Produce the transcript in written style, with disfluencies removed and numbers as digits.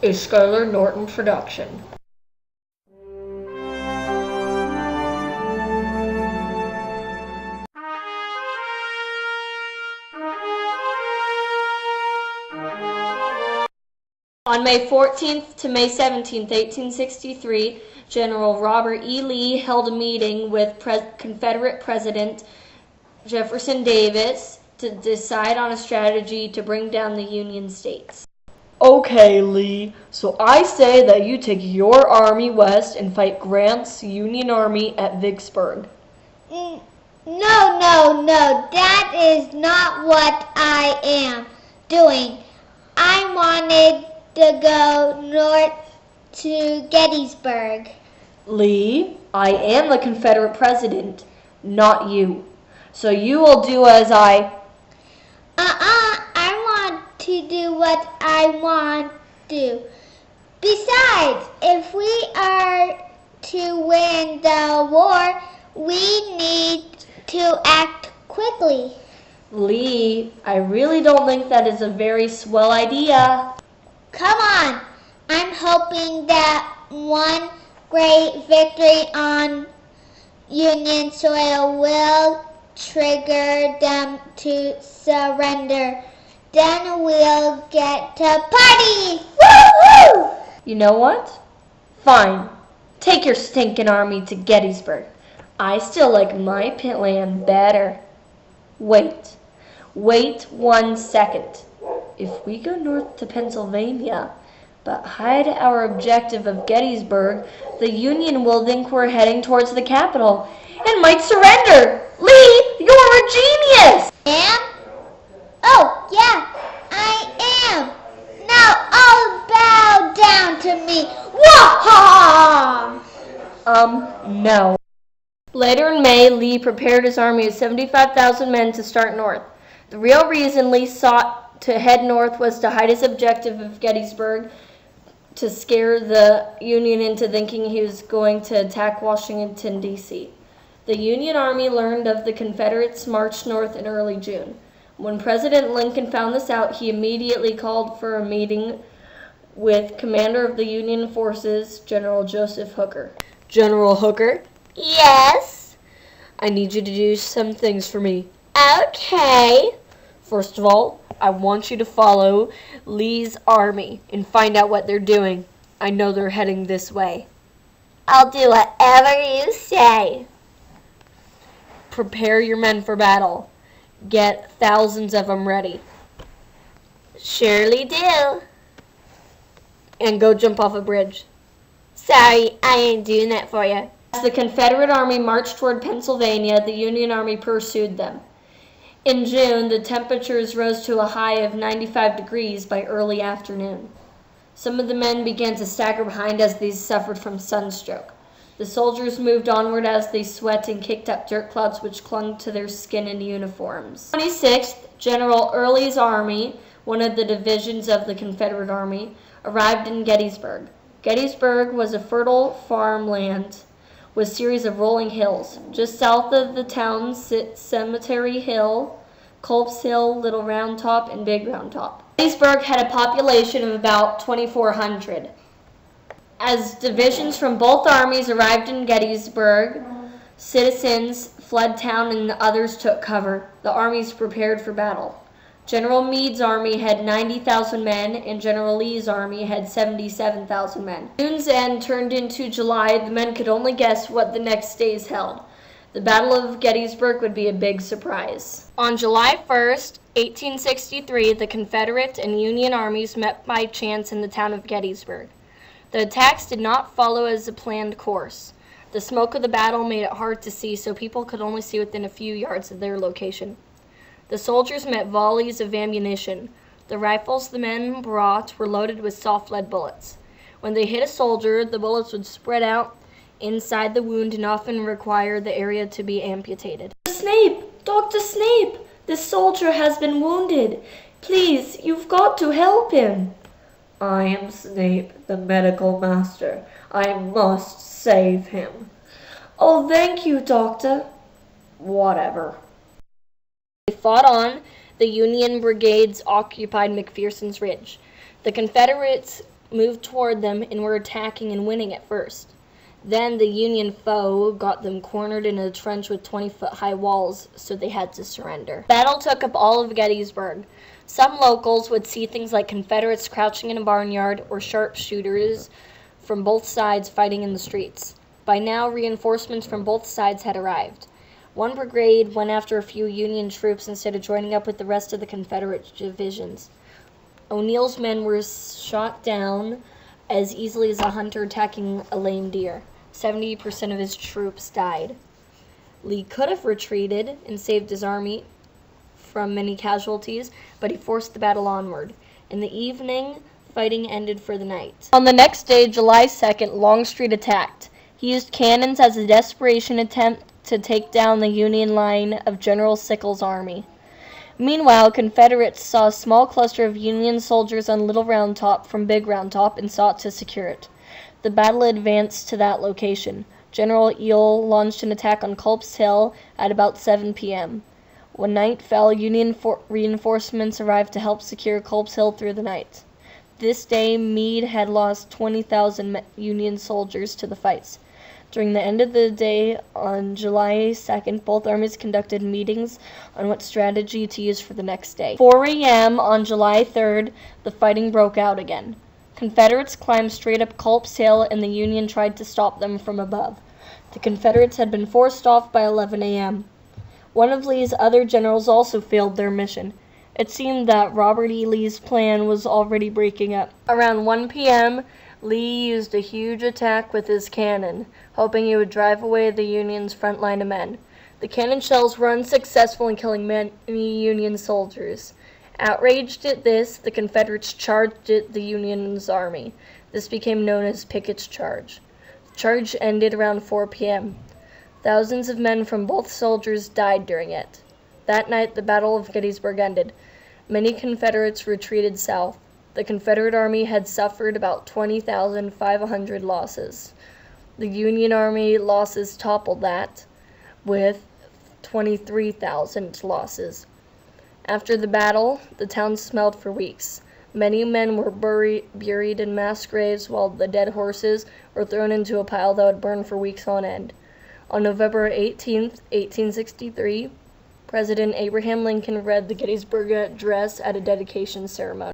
a Skyler Norton production. On May 14th to May 17th, 1863, General Robert E. Lee held a meeting with Confederate President Jefferson Davis to decide on a strategy to bring down the Union states. Okay, Lee, so I say that you take your army west and fight Grant's Union Army at Vicksburg. No, that is not what I am doing. I wanted to go north to Gettysburg. Lee, I am the Confederate president, not you. So you will do as I want to do what I want to. Besides, if we are to win the war, we need to act quickly. Lee, I really don't think that is a very swell idea. Come on, I'm hoping that one great victory on Union soil will trigger them to surrender. Then we'll get to party! Woo-hoo! You know what? Fine. Take your stinking army to Gettysburg. I still like my plan better. Wait 1 second. If we go north to Pennsylvania, but hide our objective of Gettysburg, the Union will think we're heading towards the capital and might surrender. Lee, you're a genius! Am? Oh, yeah, I am. Now all bow down to me. Wah-ha! No. Later in May, Lee prepared his army of 75,000 men to start north. The real reason Lee sought to head north was to hide his objective of Gettysburg, to scare the Union into thinking he was going to attack Washington, D.C. The Union Army learned of the Confederates' march north in early June. When President Lincoln found this out, he immediately called for a meeting with Commander of the Union Forces, General Joseph Hooker. General Hooker? Yes? I need you to do some things for me. Okay. First of all, I want you to follow Lee's army and find out what they're doing. I know they're heading this way. I'll do whatever you say. Prepare your men for battle. Get thousands of them ready. Surely do. And go jump off a bridge. Sorry, I ain't doing that for you. As the Confederate Army marched toward Pennsylvania, the Union Army pursued them. In June, the temperatures rose to a high of 95 degrees by early afternoon. Some of the men began to stagger behind as they suffered from sunstroke. The soldiers moved onward as they sweat and kicked up dirt clouds which clung to their skin and uniforms. 26th, General Early's army, one of the divisions of the Confederate Army, arrived in Gettysburg. Gettysburg was a fertile farmland with a series of rolling hills. Just south of the town sit Cemetery Hill, Culp's Hill, Little Round Top, and Big Round Top. Gettysburg had a population of about 2,400. As divisions from both armies arrived in Gettysburg, citizens fled town and others took cover. The armies prepared for battle. General Meade's army had 90,000 men, and General Lee's army had 77,000 men. June's end turned into July. The men could only guess what the next days held. The Battle of Gettysburg would be a big surprise. On July 1st, 1863, the Confederate and Union armies met by chance in the town of Gettysburg. The attacks did not follow as a planned course. The smoke of the battle made it hard to see, so people could only see within a few yards of their location. The soldiers met volleys of ammunition. The rifles the men brought were loaded with soft lead bullets. When they hit a soldier, the bullets would spread out inside the wound and often require the area to be amputated. Snape! Dr. Snape! This soldier has been wounded. Please, you've got to help him. I am Snape, the medical master. I must save him. Oh, thank you, Doctor. Whatever. They fought on. The Union brigades occupied McPherson's Ridge. The Confederates moved toward them and were attacking and winning at first. Then the Union foe got them cornered in a trench with 20-foot-high walls, so they had to surrender. Battle took up all of Gettysburg. Some locals would see things like Confederates crouching in a barnyard or sharpshooters from both sides fighting in the streets. By now, reinforcements from both sides had arrived. One brigade went after a few Union troops instead of joining up with the rest of the Confederate divisions. O'Neill's men were shot down as easily as a hunter attacking a lame deer. 70% of his troops died. Lee could have retreated and saved his army from many casualties, but he forced the battle onward. In the evening, fighting ended for the night. On the next day, July 2nd, Longstreet attacked. He used cannons as a desperation attempt to take down the Union line of General Sickles' army. Meanwhile, Confederates saw a small cluster of Union soldiers on Little Round Top from Big Round Top and sought to secure it. The battle advanced to that location. General Ewell launched an attack on Culp's Hill at about 7 p.m. When night fell, Union reinforcements arrived to help secure Culp's Hill through the night. This day, Meade had lost 20,000 Union soldiers to the fights. During the end of the day on July 2nd, both armies conducted meetings on what strategy to use for the next day. 4 a.m. on July 3rd, the fighting broke out again. Confederates climbed straight up Culp's Hill, and the Union tried to stop them from above. The Confederates had been forced off by 11 a.m. One of Lee's other generals also failed their mission. It seemed that Robert E. Lee's plan was already breaking up. Around 1 p.m., Lee used a huge attack with his cannon, hoping he would drive away the Union's front line of men. The cannon shells were unsuccessful in killing many Union soldiers. Outraged at this, the Confederates charged at the Union's army. This became known as Pickett's Charge. The charge ended around 4 p.m. Thousands of men from both soldiers died during it. That night, the Battle of Gettysburg ended. Many Confederates retreated south. The Confederate Army had suffered about 20,500 losses. The Union Army losses toppled that, with 23,000 losses. After the battle, the town smelled for weeks. Many men were buried in mass graves, while the dead horses were thrown into a pile that would burn for weeks on end. On November 18, 1863, President Abraham Lincoln read the Gettysburg Address at a dedication ceremony.